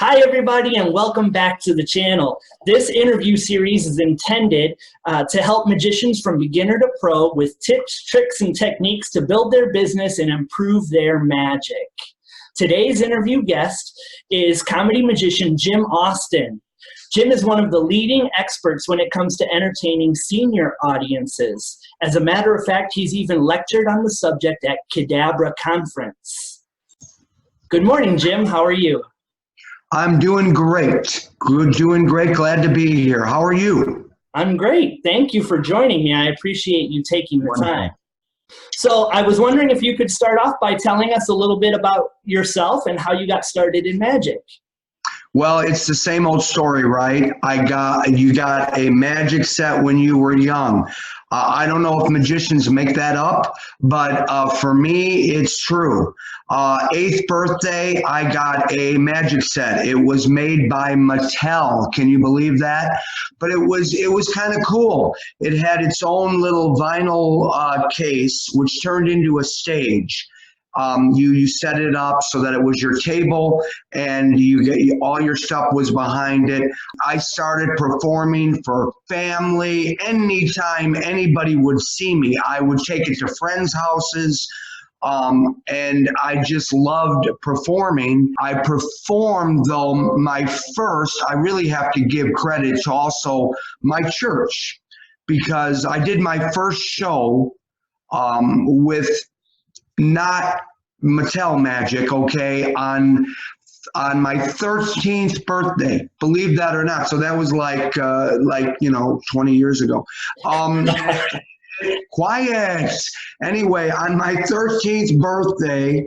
Hi, everybody, and welcome back to the channel. This interview series is intended to help magicians from beginner to pro with tips, tricks, and techniques to build their business and improve their magic. Today's interview guest is comedy magician Jim Austin. Jim is one of the leading experts when it comes to entertaining senior audiences. As a matter of fact, he's even lectured on the subject at Cadabra Conference. Good morning, Jim. How are you? I'm doing great. Doing great. Glad to be here. How are you? I'm great. Thank you for joining me. I appreciate you taking the time. So I was wondering if you could start off by telling us a little bit about yourself and how you got started in magic. Well, it's the same old story, right? You got a magic set when you were young. I don't know if magicians make that up, but for me, it's true. 8th birthday, I got a magic set. It was made by Mattel. Can you believe that? But it was kind of cool. It had its own little vinyl case, which turned into a stage. You set it up so that it was your table, and all your stuff was behind it. I started performing for family. Anytime anybody would see me, I would take it to friends' houses. And I just loved performing. I performed, though, I really have to give credit to also my church, because I did my first show with not Mattel magic, okay, on my 13th birthday, believe that or not. So that was like 20 years ago. Quiet. Anyway, on my 13th birthday,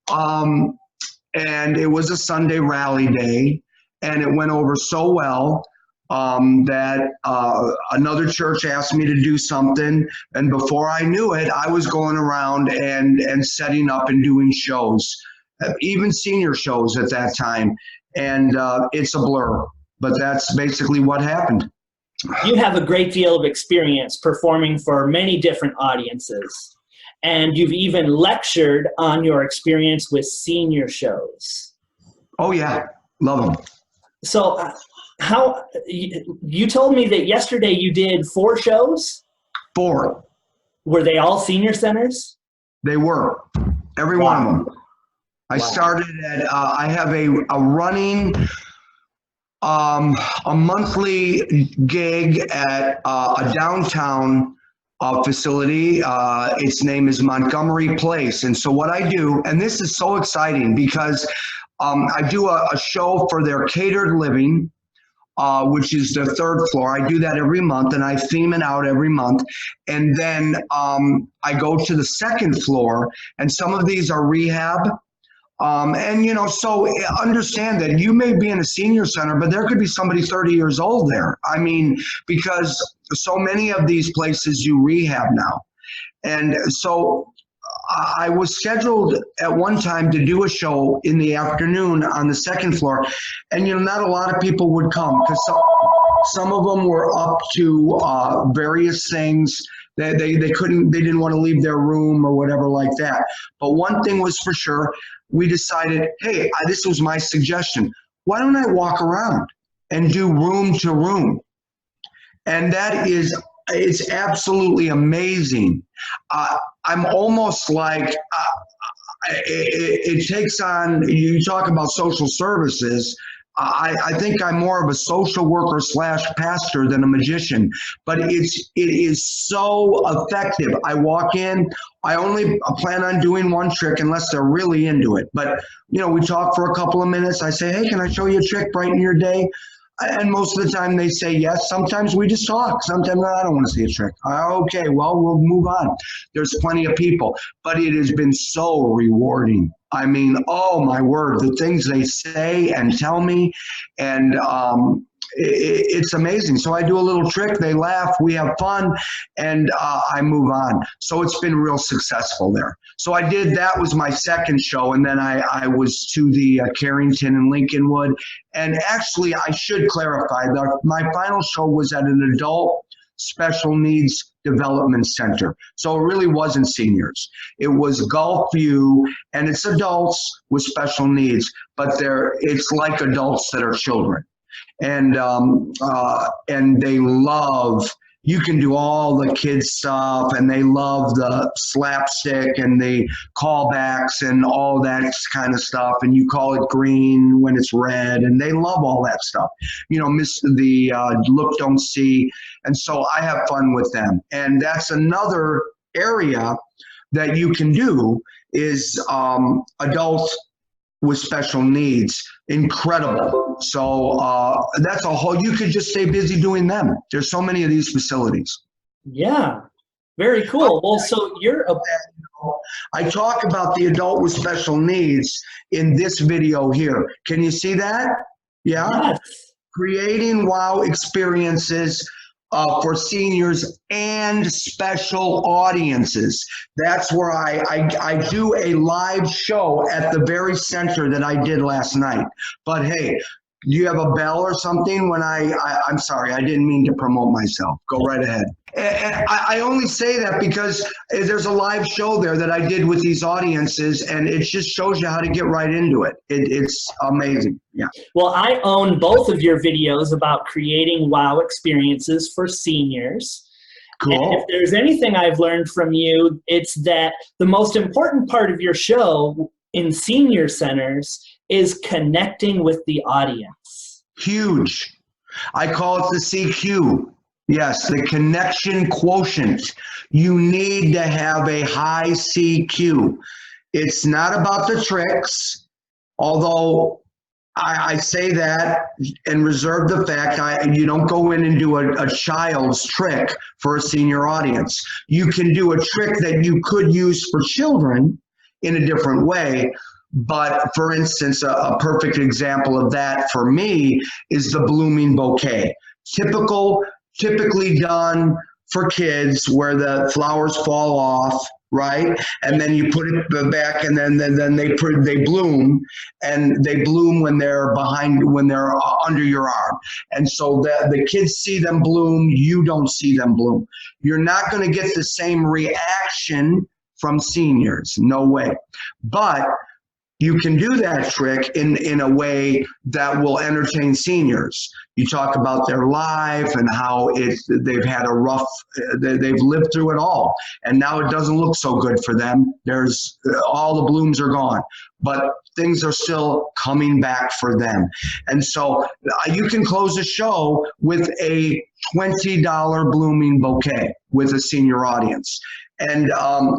and it was a Sunday rally day, and it went over so well that another church asked me to do something, and before I knew it, I was going around and setting up and doing shows, even senior shows at that time, and it's a blur, but that's basically what happened. You have a great deal of experience performing for many different audiences, and you've even lectured on your experience with senior shows. Oh yeah, love them. So how you told me that yesterday you did 4 shows? 4. Were they all senior centers? They were, every one of them. I started at I have a running a monthly gig at a downtown facility. Its name is Montgomery Place. And so what I do, and this is so exciting because I do a show for their catered living, which is the 3rd floor. I do that every month, and I theme it out every month. And then I go to the 2nd floor, and some of these are rehab. So understand that you may be in a senior center, but there could be somebody 30 years old there. I mean, because so many of these places do rehab now. And so I was scheduled at one time to do a show in the afternoon on the 2nd floor. And, not a lot of people would come because some of them were up to various things. They didn't want to leave their room or whatever like that. But one thing was for sure, we decided, hey, this was my suggestion. Why don't I walk around and do room to room? And it's absolutely amazing. I'm almost like, it takes on, you talk about social services. I think I'm more of a social worker / pastor than a magician, but it is so effective. I walk in, I only plan on doing one trick unless they're really into it. But, we talk for a couple of minutes. I say, hey, can I show you a trick, brighten your day? And most of the time they say yes. Sometimes we just talk. Sometimes I don't want to see a trick. Okay, well, we'll move on. There's plenty of people, but it has been so rewarding. I mean, oh my word, the things they say and tell me, and it's amazing. So I do a little trick, they laugh, we have fun, and I move on. So it's been real successful there. So I did, that was my 2nd show, and then I was to the Carrington and Lincolnwood. And actually, I should clarify that my final show was at an adult special needs Development Center. So it really wasn't seniors. It was Gulfview, and it's adults with special needs, but it's like adults that are children. And they love, you can do all the kids stuff, and they love the slapstick and the callbacks and all that kind of stuff. And you call it green when it's red, and they love all that stuff. Miss the look, don't see. And so I have fun with them. And that's another area that you can do is adults with special needs. Incredible. So that's a whole, you could just stay busy doing them. There's so many of these facilities. Yeah, very cool. Well, so I talk about the adult with special needs in this video here. Can you see that? Yeah. Yes. Creating wow experiences for seniors and special audiences. That's where I do a live show at the very center that I did last night. But hey, do you have a bell or something? When I'm sorry, I didn't mean to promote myself. Go right ahead. And I only say that because there's a live show there that I did with these audiences, and it just shows you how to get right into it. It's amazing. Yeah. Well, I own both of your videos about creating wow experiences for seniors. Cool. And if there's anything I've learned from you, it's that the most important part of your show in senior centers is connecting with the audience. Huge. I call it the CQ. Yes, the connection quotient. You need to have a high CQ. It's not about the tricks, although I say that and reserve the fact you don't go in and do a child's trick for a senior audience. You can do a trick that you could use for children in a different way. But for instance, a perfect example of that for me is the blooming bouquet. Typically done for kids where the flowers fall off, right? And then you put it back, and then they bloom, and they bloom when they're under your arm. And so the kids see them bloom, you don't see them bloom. You're not going to get the same reaction from seniors, no way. But you can do that trick in a way that will entertain seniors. You talk about their life and how they've had they've lived through it all, and now it doesn't look so good for them. All the blooms are gone, but things are still coming back for them. And so you can close a show with a $20 blooming bouquet with a senior audience. And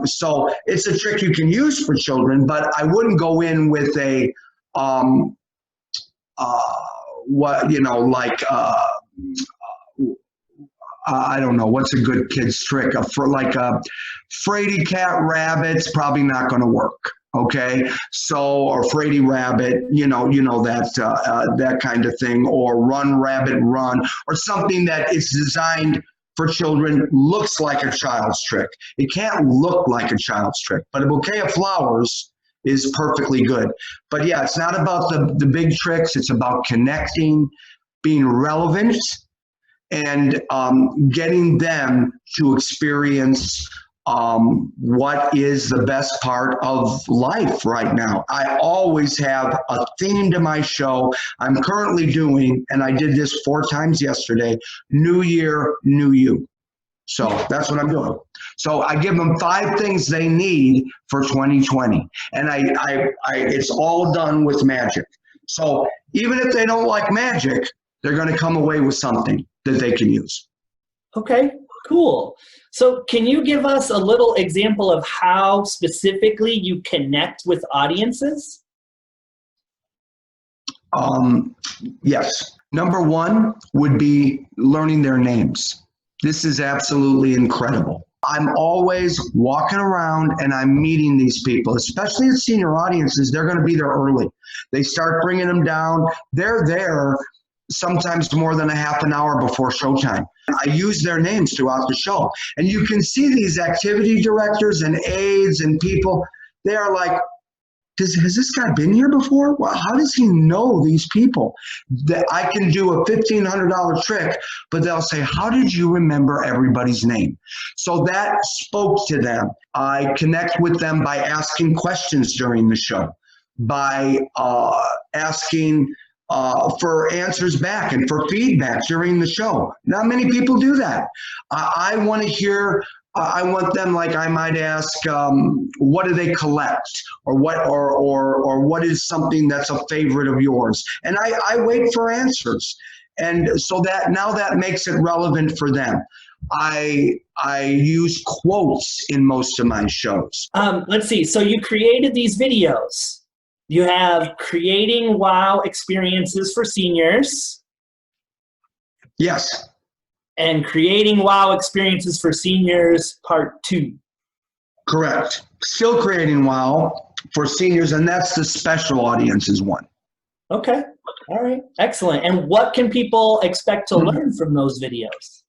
so it's a trick you can use for children, but I wouldn't go in with a I don't know, what's a good kid's trick? For like a Fraidy Cat Rabbit's probably not going to work. Okay, so, or Fraidy Rabbit, that kind of thing, or Run Rabbit Run, or something that is designed for children, looks like a child's trick. It can't look like a child's trick, but a bouquet of flowers is perfectly good. But yeah, it's not about the big tricks. It's about connecting, being relevant, and getting them to experience what is the best part of life right now. I always have a theme to my show. I'm currently doing, and I did this 4 times yesterday, New Year, New You. So that's what I'm doing. So I give them 5 things they need for 2020. And it's all done with magic. So even if they don't like magic, they're going to come away with something that they can use. Okay, cool. So can you give us a little example of how specifically you connect with audiences? Yes. Number 1 would be learning their names. This is absolutely incredible. I'm always walking around and I'm meeting these people, especially at senior audiences. They're going to be there early. They start bringing them down. They're there sometimes more than a half an hour before showtime. I use their names throughout the show. And you can see these activity directors and aides and people, they are like, has this guy been here before? Well, how does he know these people? That I can do a $1,500 trick, but they'll say, how did you remember everybody's name? So that spoke to them. I connect with them by asking questions during the show, by asking for answers back and for feedback during the show. Not many people do that. I want to hear. I want them, like I might ask, what do they collect, or what is something that's a favorite of yours, and I wait for answers, and so that now that makes it relevant for them. I use quotes in most of my shows. Let's see. So you created these videos. You have creating wow experiences for seniors. Yes. And creating wow experiences for seniors part 2. Correct. Still creating wow for seniors, and that's the special audiences one. Okay. All right. Excellent. And what can people expect to learn from those videos?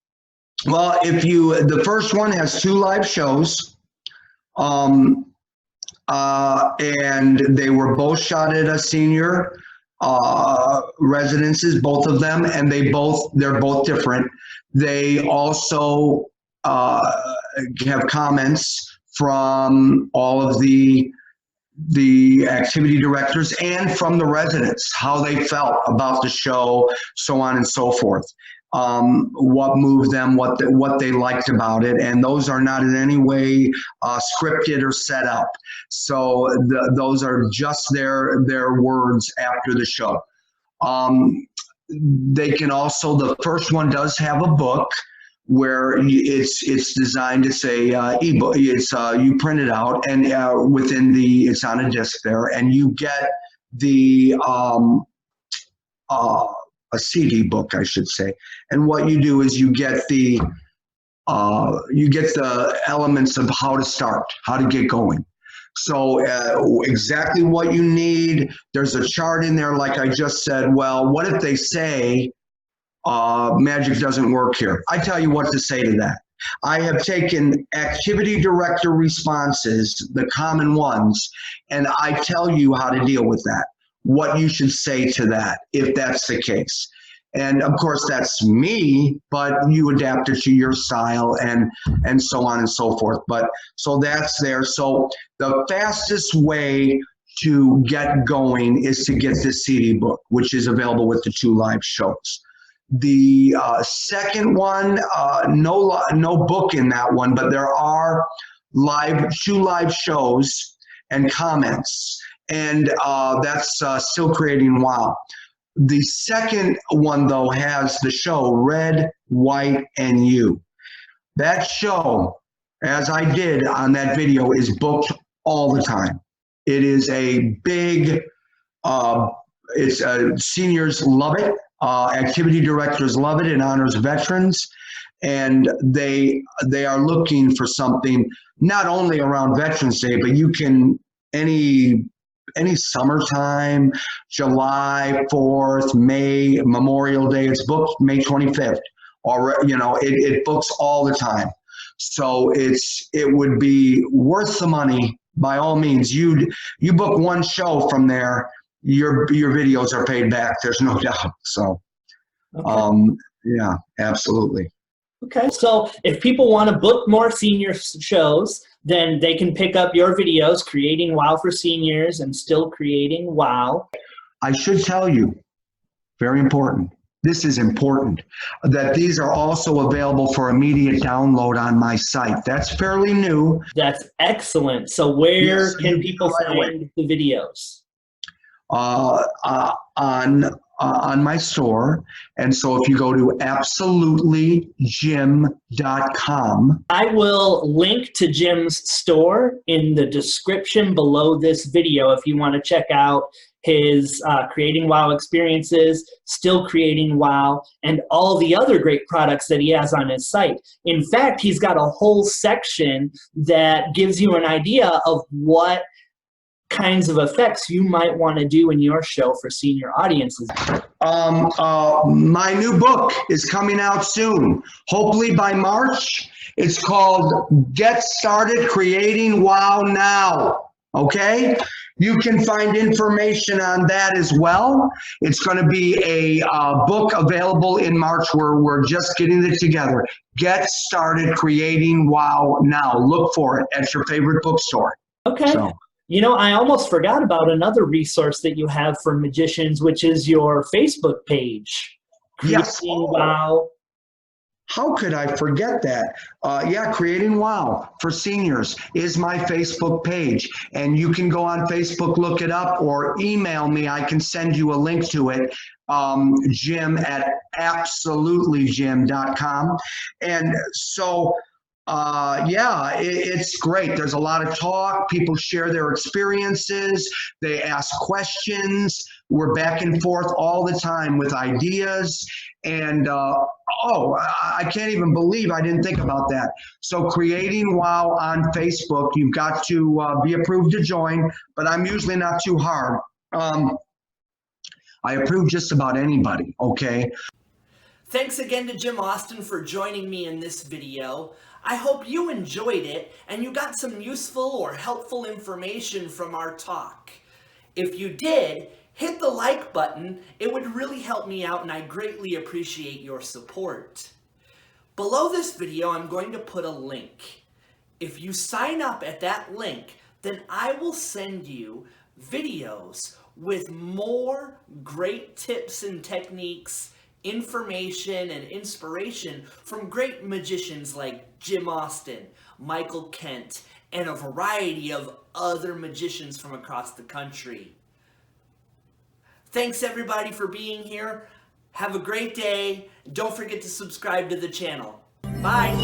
Well, the first one has 2 live shows, and they were both shot at a senior residences, both of them, and they're both different. They also have comments from all of the activity directors and from the residents, how they felt about the show, so on and so forth. What moved them, what they liked about it, and those are not in any way scripted or set up. So those are just their words after the show. They can also, the first one does have a book where it's designed to say ebook. It's you print it out, and it's on a disc there, and you get the a CD book, I should say. And what you do is you get the elements of how to start, how to get going. So exactly what you need. There's a chart in there, like I just said. Well, what if they say magic doesn't work here? I tell you what to say to that. I have taken activity director responses, the common ones, and I tell you how to deal with that, what you should say to that if that's the case. And of course, that's me, but you adapt it to your style and so on and so forth. But so that's there. So the fastest way to get going is to get this CD book, which is available with the 2 live shows. The second one, no book in that one, but there are 2 live shows and comments, and that's still creating wow. The second one, though, has the show Red, White, and You. That show, as I did on that video, is booked all the time. It is a big, seniors love it. Activity directors love it. It honors veterans. And they are looking for something not only around Veterans Day, but you can, any summertime, July 4th, May, Memorial Day, it's booked May 25th. Or, it books all the time. So it would be worth the money by all means. You book one show from there, your videos are paid back. There's no doubt. So, okay. Yeah, absolutely. Okay, so if people want to book more senior shows, then they can pick up your videos, Creating Wow for Seniors and Still Creating Wow. I should tell you, very important, this is important, that these are also available for immediate download on my site. That's fairly new. That's excellent. So where can people find the videos? On my store. And so if you go to absolutelygym.com. I will link to Jim's store in the description below this video if you want to check out his Creating Wow experiences, Still Creating Wow, and all the other great products that he has on his site. In fact, he's got a whole section that gives you an idea of what kinds of effects you might want to do in your show for senior audiences. My new book is coming out soon, hopefully by March. It's called Get Started Creating Wow Now. Okay? You can find information on that as well. It's going to be a book available in March where we're just getting it together. Get started creating wow now. Look for it at your favorite bookstore. Okay. So. You know, I almost forgot about another resource that you have for magicians, which is your Facebook page. Yes. Creating Wow. How could I forget that? Yeah, Creating Wow for Seniors is my Facebook page. And you can go on Facebook, look it up, or email me. I can send you a link to it, Jim at absolutelygym.com. And so, yeah, it's great. There's a lot of talk. People share their experiences. They ask questions. We're back and forth all the time with ideas. And I can't even believe I didn't think about that. So Creating Wow on Facebook, you've got to be approved to join, but I'm usually not too hard. I approve just about anybody, okay? Thanks again to Jim Austin for joining me in this video. I hope you enjoyed it and you got some useful or helpful information from our talk. If you did, hit the like button. It would really help me out and I greatly appreciate your support. Below this video, I'm going to put a link. If you sign up at that link, then I will send you videos with more great tips and techniques, information and inspiration from great magicians like Jim Austin, Michael Kent, and a variety of other magicians from across the country. Thanks everybody for being here. Have a great day. Don't forget to subscribe to the channel. Bye.